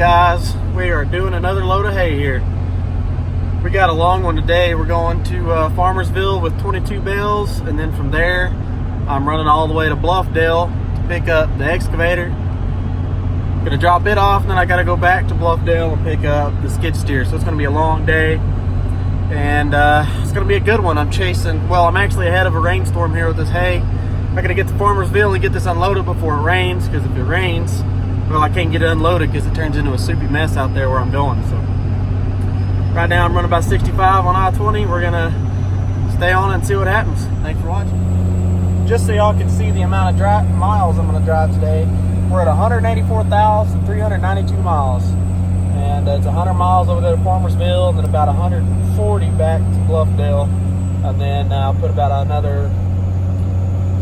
guys? We are doing another load of hay here. We got a long one today. We're going to Farmersville with 22 bales, and then from there I'm running all the way to Bluffdale to pick up the excavator. Gonna drop it off, and then I gotta go back to Bluffdale and pick up the skid steer. So it's gonna be a long day, and it's gonna be a good one. I'm actually ahead of a rainstorm here with this hay. I'm gonna get to Farmersville and get this unloaded before it rains, because if it rains, well, I can't get it unloaded because it turns into a soupy mess out there where I'm going. So right now I'm running about 65 on I-20. We're gonna stay on and see what happens. Thanks for watching. Just so y'all can see the amount of miles I'm gonna drive today, we're at 184,392 miles. And it's 100 miles over there to Farmersville, and then about 140 back to Bluffdale. And then I'll put about another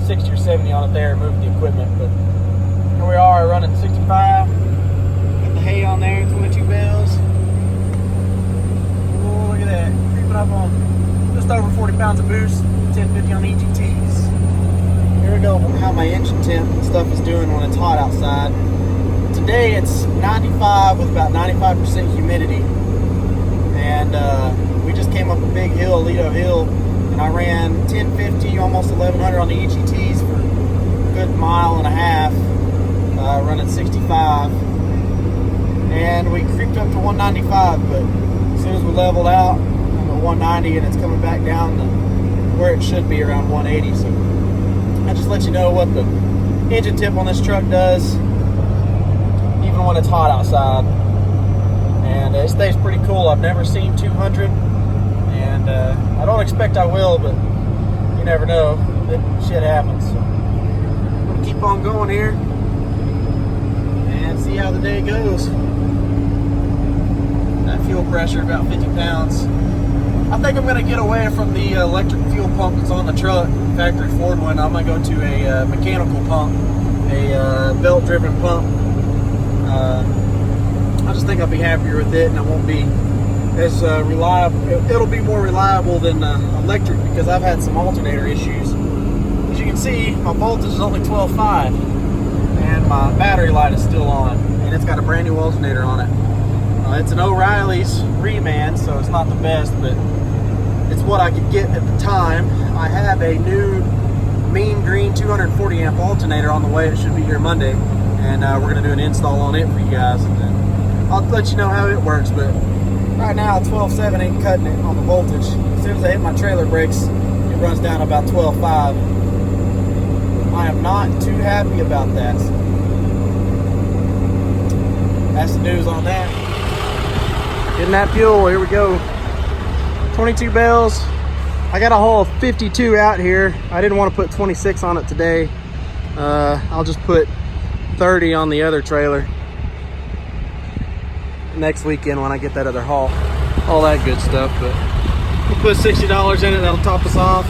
60 or 70 on it there and move the equipment. But here we are running 65. Got the hay on there, 22 bales. Oh, look at that. Creeping up on just over 40 pounds of boost, 1050 on EGTs. Here we go, how my engine temp and stuff is doing when it's hot outside. Today it's 95 with about 95% humidity. And we just came up a big hill, Lido Hill, and I ran 1050, almost 1100 on the EGTs for a good mile and a half. Running 65, and we creeped up to 195, but as soon as we leveled out, I'm at 190, and it's coming back down to where it should be, around 180. So I just let you know what the engine tip on this truck does, even when it's hot outside. And it stays pretty cool. I've never seen 200, and I don't expect I will, but you never know. Shit happens. So I'm gonna keep on going here and see how the day goes. That fuel pressure, about 50 pounds. I think I'm gonna get away from the electric fuel pump that's on the truck, factory Ford one. I'm gonna go to a mechanical pump, a belt-driven pump. I just think I'll be happier with it, and it won't be as reliable. It'll be more reliable than electric, because I've had some alternator issues. As you can see, my voltage is only 12.5. and my battery light is still on, and it's got a brand new alternator on it. It's an O'Reilly's reman, so it's not the best, but it's what I could get at the time. I have a new mean green 240 amp alternator on the way. It should be here Monday, and we're gonna do an install on it for you guys, and then I'll let you know how it works. But right now 12.7 ain't cutting it on the voltage. As soon as I hit my trailer brakes, it runs down about 12.5. I am not too happy about that. That's the news on that. Getting that fuel, here we go. 22 bales. I got a whole 52 out here. I didn't want to put 26 on it today. I'll just put 30 on the other trailer next weekend when I get that other haul. All that good stuff, but we'll put $60 in it. That'll top us off.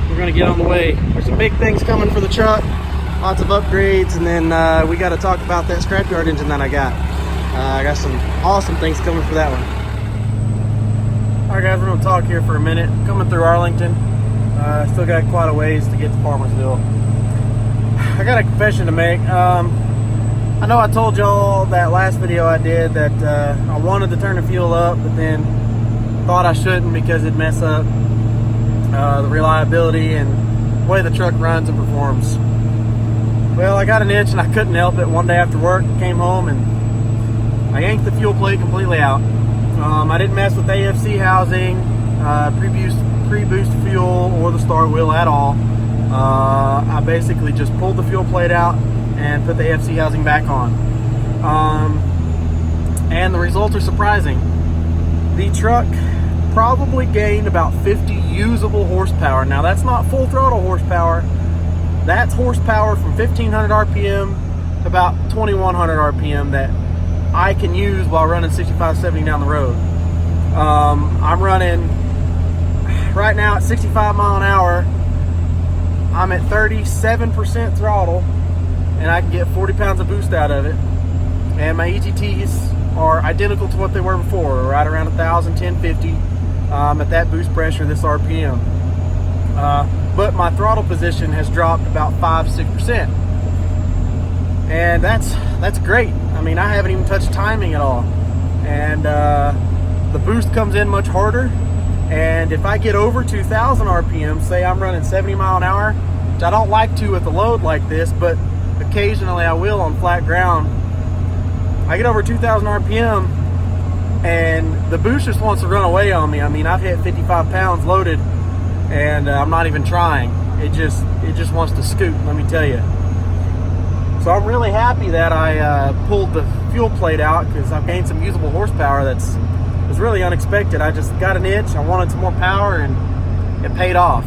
We're gonna get on the way. There's some big things coming for the truck, lots of upgrades, and then we got to talk about that scrapyard engine that I got. I got some awesome things coming for that one. All right, guys, we're gonna talk here for a minute. Coming through Arlington. Still got quite a ways to get to Farmersville. I got a confession to make. I know I told y'all that last video I did that I wanted to turn the fuel up, but then thought I shouldn't because it'd mess up the reliability and the way the truck runs and performs. Well, I got an itch and I couldn't help it. One day after work, came home and I yanked the fuel plate completely out. I didn't mess with AFC housing, pre-boost fuel, or the start wheel at all. I basically just pulled the fuel plate out and put the AFC housing back on. And the results are surprising. The truck probably gained about 50 usable horsepower. Now that's not full throttle horsepower. That's horsepower from 1500 RPM to about 2100 RPM that I can use while running 65, 70 down the road. I'm running right now at 65 mile an hour. I'm at 37% throttle, and I can get 40 pounds of boost out of it. And my EGTs are identical to what they were before, right around 1,000, 1050 at that boost pressure, this RPM. But my throttle position has dropped about 5-6%. And that's great. I mean, I haven't even touched timing at all. And the boost comes in much harder. And if I get over 2,000 RPM, say I'm running 70 mile an hour, which I don't like to with a load like this, but occasionally I will on flat ground. I get over 2,000 RPM and the boost just wants to run away on me. I mean, I've hit 55 pounds loaded and I'm not even trying. It just wants to scoot, let me tell you. So I'm really happy that I pulled the fuel plate out, because I've gained some usable horsepower that's was really unexpected. I just got an itch, I wanted some more power, and it paid off.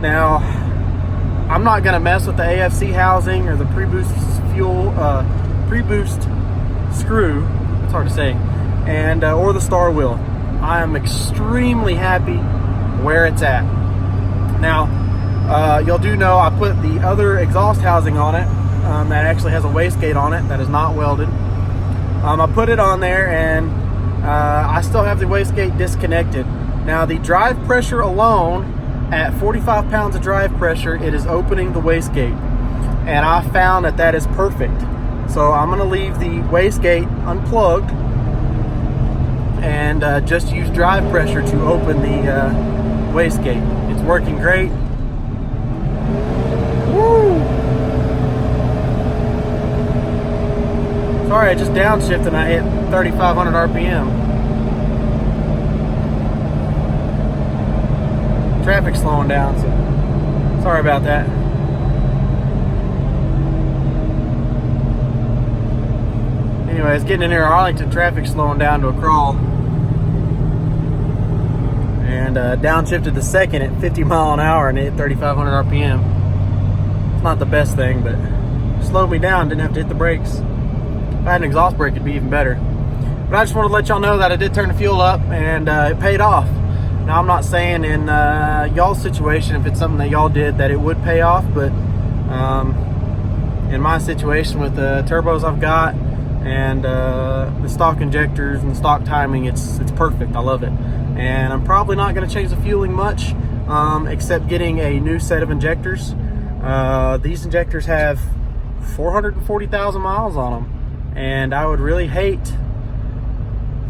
Now, I'm not gonna mess with the AFC housing or the pre-boost fuel, pre-boost screw, it's hard to say, and or the star wheel. I am extremely happy where it's at. Now, you'll do know I put the other exhaust housing on it, that actually has a wastegate on it that is not welded. I put it on there, and I still have the wastegate disconnected. Now, the drive pressure alone, at 45 pounds of drive pressure, it is opening the wastegate, and I found that that is perfect. So I'm going to leave the wastegate unplugged and just use drive pressure to open the wastegate. It's working great. Woo! Sorry, I just downshifted and I hit 3,500 RPM. Traffic's slowing down, so sorry about that. Anyways, getting in here, Arlington traffic's slowing down to a crawl. And downshifted the second at 50 mile an hour and hit 3,500 RPM. It's not the best thing, but it slowed me down, didn't have to hit the brakes. If I had an exhaust brake, it'd be even better. But I just wanted to let y'all know that I did turn the fuel up, and it paid off. Now, I'm not saying in y'all's situation, if it's something that y'all did, that it would pay off, but in my situation with the turbos I've got and the stock injectors and stock timing, it's perfect. I love it. And I'm probably not going to change the fueling much, except getting a new set of injectors. These injectors have 440,000 miles on them. And I would really hate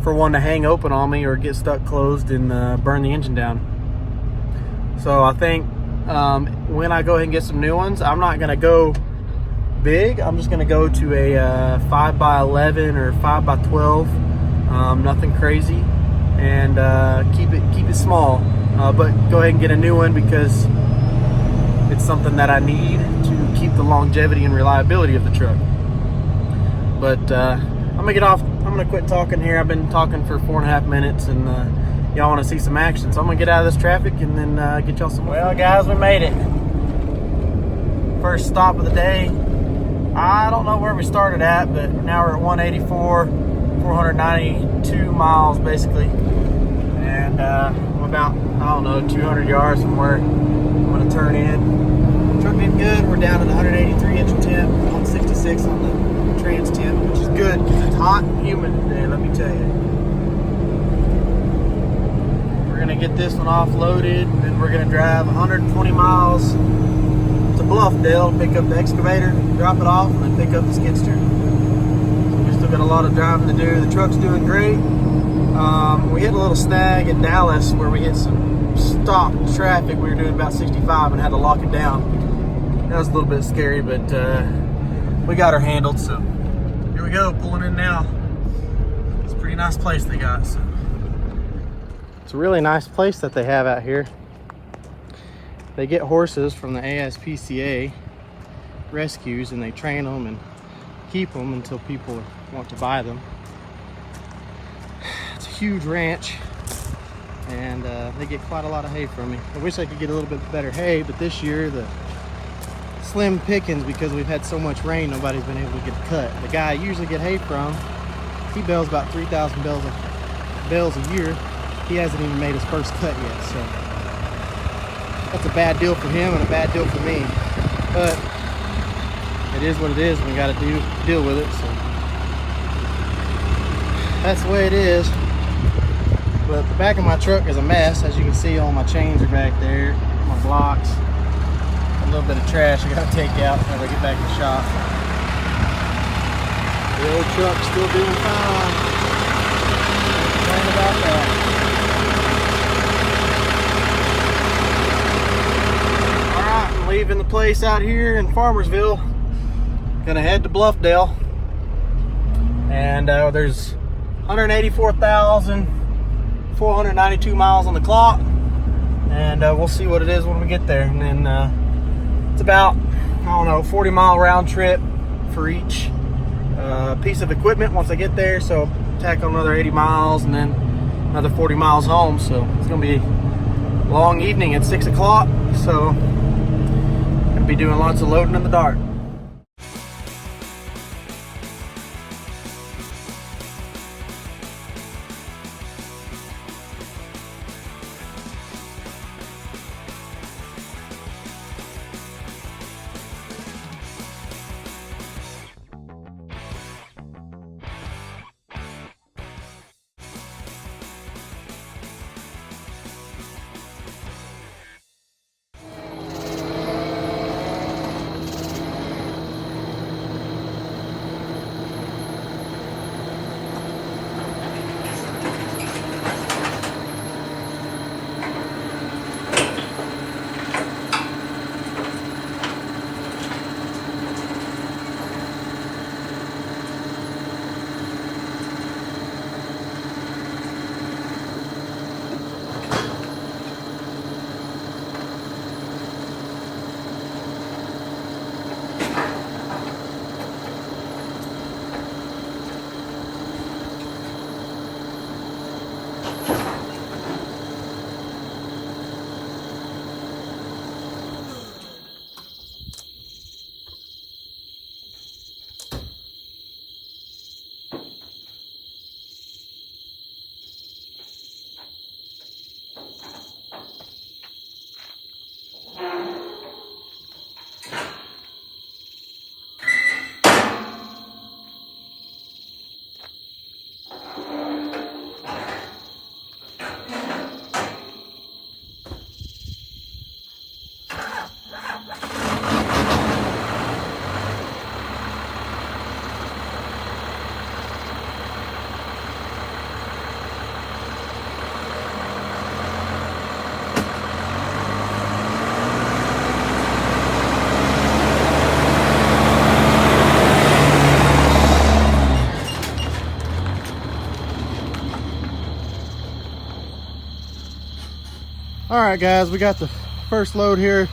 for one to hang open on me or get stuck closed and burn the engine down. So I think when I go ahead and get some new ones, I'm not gonna go big. I'm just gonna go to a 5x11 or 5x12, nothing crazy, and keep it small. But go ahead and get a new one, because it's something that I need to keep the longevity and reliability of the truck. But I'm gonna get off. I'm gonna quit talking here. I've been talking for 4.5 minutes, and y'all want to see some action. So I'm gonna get out of this traffic and then get y'all some more. Well, guys, we made it. First stop of the day. I don't know where we started at, but now we're at 184, 492 miles basically, and I'm about, I don't know, 200 yards from where I'm gonna turn in. Truck did good. We're down at 183 inch temp, 166 on the trans temp, which is good because it's hot and humid today, let me tell you. We're gonna get this one offloaded, and then we're gonna drive 120 miles to Bluffdale, pick up the excavator, drop it off, and then pick up the skid steer. So we still got a lot of driving to do. The truck's doing great. We hit a little snag in Dallas where we hit some stopped traffic. We were doing about 65 and had to lock it down. That was a little bit scary, but we got her handled. So here we go, pulling in now. It's a pretty nice place they got. So it's a really nice place that they have out here. They get horses from the ASPCA rescues, and they train them and keep them until people want to buy them. It's a huge ranch, and they get quite a lot of hay from me. I wish I could get a little bit better hay, but this year the slim pickings, because we've had so much rain, nobody's been able to get a cut. The guy I usually get hay from, he bales about 3,000 bales a year. He hasn't even made his first cut yet, so that's a bad deal for him and a bad deal for me. But it is what it is, and we got to deal with it. So that's the way it is. But the back of my truck is a mess. As you can see, all my chains are back there, my blocks. A little bit of trash I gotta take out before I get back in the shop. The old truck's still doing fine. Ain't about that. Alright, I'm leaving the place out here in Farmersville. Gonna head to Bluffdale. And there's 184,492 miles on the clock. And we'll see what it is when we get there. And then it's about, I don't know, 40-mile round trip for each piece of equipment once I get there. So tack on another 80 miles and then another 40 miles home. So it's gonna be a long evening at 6 o'clock. So gonna be doing lots of loading in the dark. All right, guys, we got the first load here.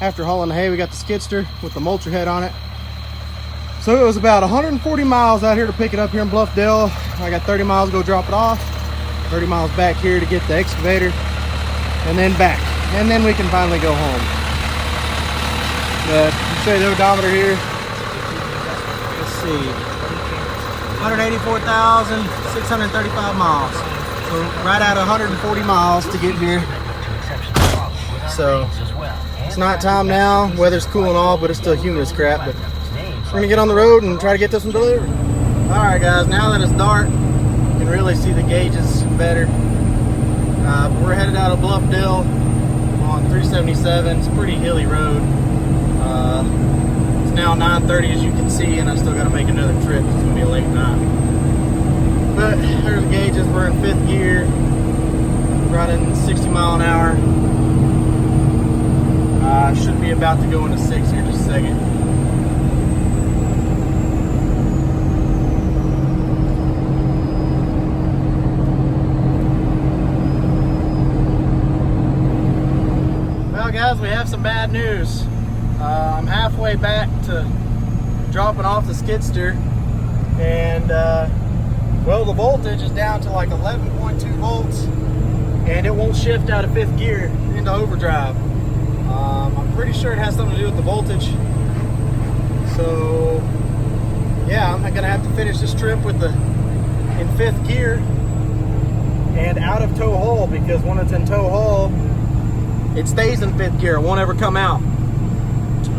After hauling the hay, we got the skidster with the mulcher head on it. So it was about 140 miles out here to pick it up here in Bluffdale. I got 30 miles to go drop it off, 30 miles back here to get the excavator, and then back. And then we can finally go home. But you say the odometer here. Let's see. 184,635 miles. So right at 140 miles to get here. So it's night time now. Weather's cooling off, but it's still humid as crap. But we're gonna get on the road and try to get this one delivered. All right, guys. Now that it's dark, you can really see the gauges better. We're headed out of Bluffdale on 377. It's a pretty hilly road. It's now 9:30, as you can see, and I still got to make another trip. It's gonna be a late night. But there's the gauges. We're in 5th gear, running 60 mile an hour. Should be about to go into 6 here in just a second. Well, guys, we have some bad news. I'm halfway back to dropping off the skidster, and well, the voltage is down to like 11.2 volts, and it won't shift out of 5th gear into overdrive. I'm pretty sure it has something to do with the voltage. So yeah, I'm gonna have to finish this trip with in 5th gear and out of tow haul, because when it's in tow haul, it stays in 5th gear. It won't ever come out.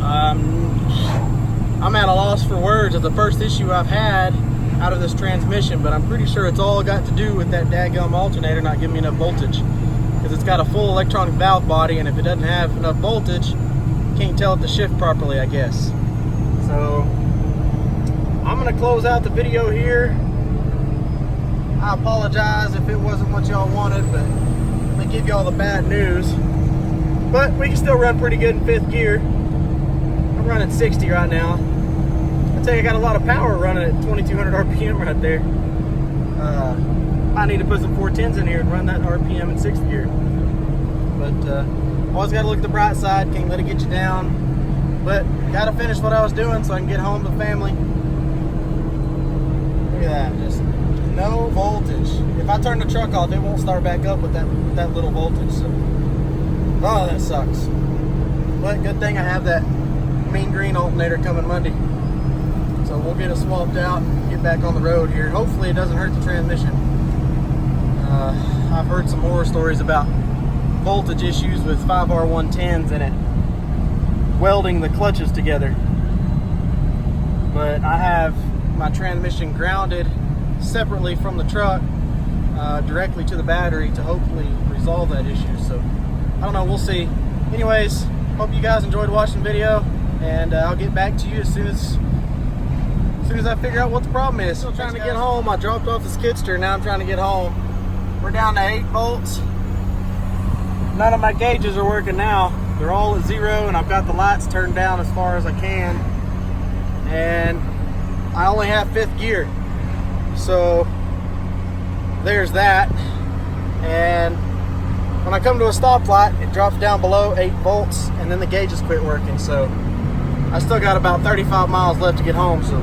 I'm at a loss for words. It's the first issue I've had out of this transmission, but I'm pretty sure it's all got to do with that dadgum alternator not giving me enough voltage, because it's got a full electronic valve body, and if it doesn't have enough voltage, you can't tell it to shift properly, I guess. So I'm gonna close out the video here. I apologize if it wasn't what y'all wanted, but I'm gonna give y'all the bad news. But we can still run pretty good in 5th gear. I'm running 60 right now. I tell you, I got a lot of power running at 2200 RPM right there. I need to put some 410s in here and run that RPM in 6th gear. But always got to look at the bright side. Can't let it get you down. But got to finish what I was doing so I can get home to family. Look at that, just no voltage. If I turn the truck off, it won't start back up with that little voltage. So, oh, that sucks. But good thing I have that mean green alternator coming Monday. So we'll get it swapped out, get back on the road here. Hopefully it doesn't hurt the transmission. I've heard some horror stories about voltage issues with 5R110s in it, welding the clutches together. But I have my transmission grounded separately from the truck, directly to the battery to hopefully resolve that issue. So I don't know, we'll see. Anyways, hope you guys enjoyed watching the video, and I'll get back to you as soon as I figure out what the problem is. Still trying to get home. I dropped off the skidster, now I'm trying to get home. We're down to 8 volts. None of my gauges are working now. They're all at 0, and I've got the lights turned down as far as I can. And I only have 5th gear. So there's that. And when I come to a stoplight, it drops down below 8 volts, and then the gauges quit working. So I still got about 35 miles left to get home. So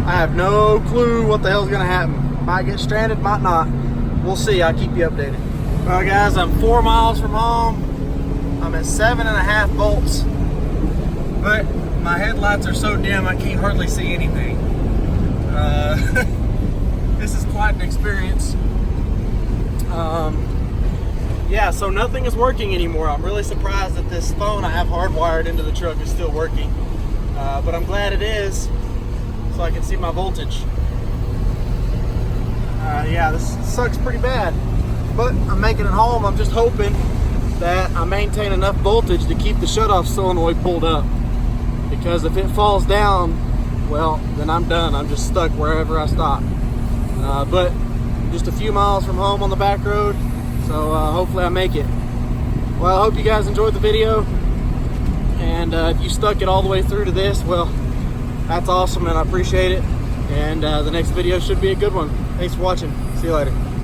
I have no clue what the hell's gonna happen. Might get stranded, might not. We'll see. I'll keep you updated. Well, guys, I'm 4 miles from home. I'm at 7.5 volts, but my headlights are so dim I can't hardly see anything. This is quite an experience. Yeah, so nothing is working anymore. I'm really surprised that this phone I have hardwired into the truck is still working, but I'm glad it is, so I can see my voltage. Yeah, this sucks pretty bad, but I'm making it home. I'm just hoping that I maintain enough voltage to keep the shutoff solenoid pulled up, because if it falls down, well, then I'm done. I'm just stuck wherever I stop. But just a few miles from home on the back road, so hopefully I make it. Well, I hope you guys enjoyed the video, and if you stuck it all the way through to this, well, that's awesome, and I appreciate it. And the next video should be a good one. Thanks for watching. See you later.